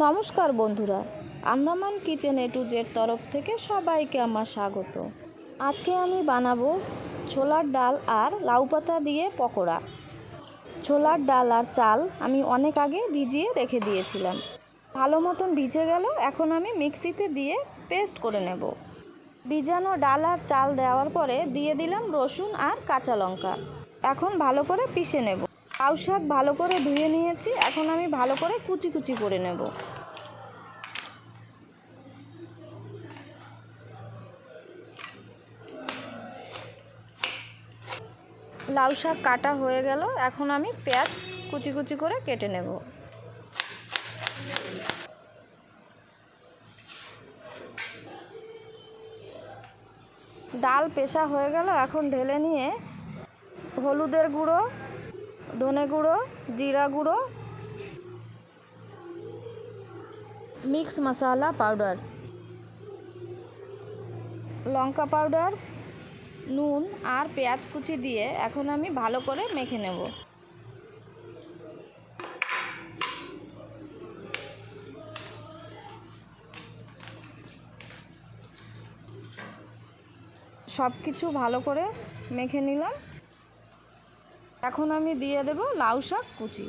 নমস্কার বন্ধুরা, Andaman kitchen A to Z তরফ থেকে সবাইকে আমার স্বাগত। আজকে আমি বানাবো ছোলার ডাল আর লাউ পাতা দিয়ে পকোড়া। ছোলার ডাল আর চাল আমি অনেক আগে ভিজিয়ে রেখে দিয়েছিলাম। ভালো মতন ভিজে গেল, এখন আমি মিক্সিতে দিয়ে পেস্ট করে নেব। ভিজানো ডাল আর চাল দেওয়ার পরে দিয়ে দিলাম রসুন আর কাঁচা লঙ্কা। এখন ভালো করে পিষে নেব। লাউ শাক ভালো করে ধুয়ে নিয়েছি, এখন আমি ভালো করে কুচি কুচি করে নেব। লাউ শাক কাটা হয়ে গেল, এখন আমি পেঁয়াজ কুচি কুচি করে কেটে নেব। ডাল পেশা হয়ে গেল, এখন ঢেলে নিয়ে হলুদের গুঁড়ো, ধনে গুঁড়ো, জিরা গুঁড়ো, মিক্স মশলা পাউডার, লঙ্কা পাউডার, নুন আর পেঁয়াজ কুচি দিয়ে এখন আমি ভালো করে মেখে নেব। সব কিছু ভালো করে মেখে নিলাম। এখন আমি দিয়ে দেব লাউ শাক কুচি।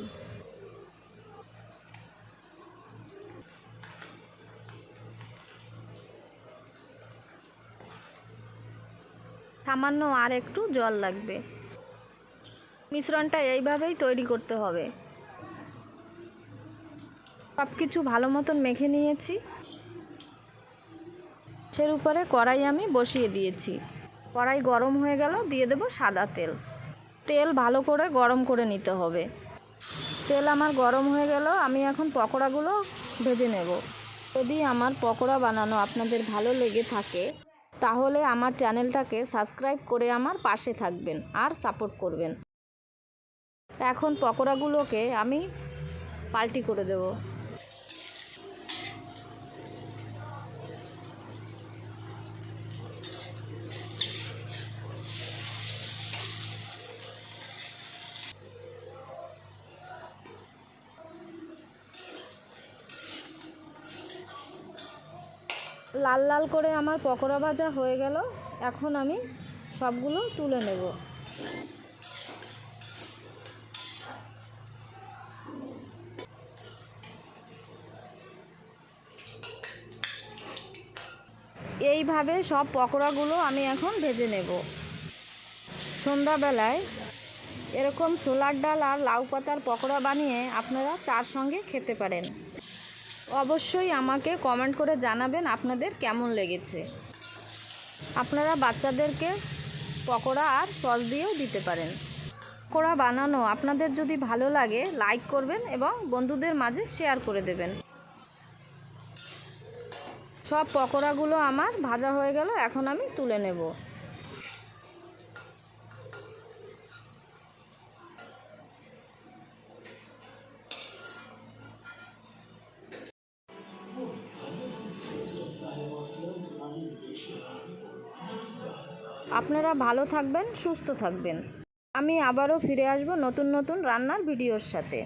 সামান্য আর একটু জল লাগবে। মিশ্রণটা এইভাবেই তৈরি করতে হবে। সব কিছু ভালো মতন মেখে নিয়েছি। সের উপরে কড়াই আমি বসিয়ে দিয়েছি। কড়াই গরম হয়ে গেল, দিয়ে দেব সাদা তেল। তেল ভালো করে গরম করে নিতে হবে। তেল আমার গরম হয়ে গেল, আমি এখন পকোড়াগুলো ভেজে নেব। যদি আমার পকোড়া বানানো আপনাদের ভালো লেগে থাকে তাহলে আমার চ্যানেলটাকে সাবস্ক্রাইব করে আমার পাশে থাকবেন আর সাপোর্ট করবেন। এখন পকোড়াগুলোকে আমি পাল্টি করে দেব। লাল লাল করে আমার পকোড়া ভাজা হয়ে গেল, এখন আমি সবগুলো তুলে নেব। এইভাবে সব পকোড়াগুলো আমি এখন ভেজে নেব। সন্ধ্যাবেলায় এরকম ছোলার ডাল আর লাউ পাতার পকোড়া বানিয়ে আপনারা চার সঙ্গে খেতে পারেন। অবশ্যই আমাকে কমেন্ট করে জানাবেন আপনাদের কেমন লেগেছে। আপনারা বাচ্চাদেরকে পকোড়া আর সস দিয়েও দিতে পারেন। পকোড়া বানানো আপনাদের যদি ভালো লাগে লাইক করবেন এবং বন্ধুদের মাঝে শেয়ার করে দেবেন। সব পকোড়াগুলো আমার ভাজা হয়ে গেল, এখন আমি তুলে নেব। আপনারা ভালো থাকবেন, সুস্থ থাকবেন। আমি আবারও ফিরে আসব নতুন নতুন রান্নার ভিডিওর সাথে।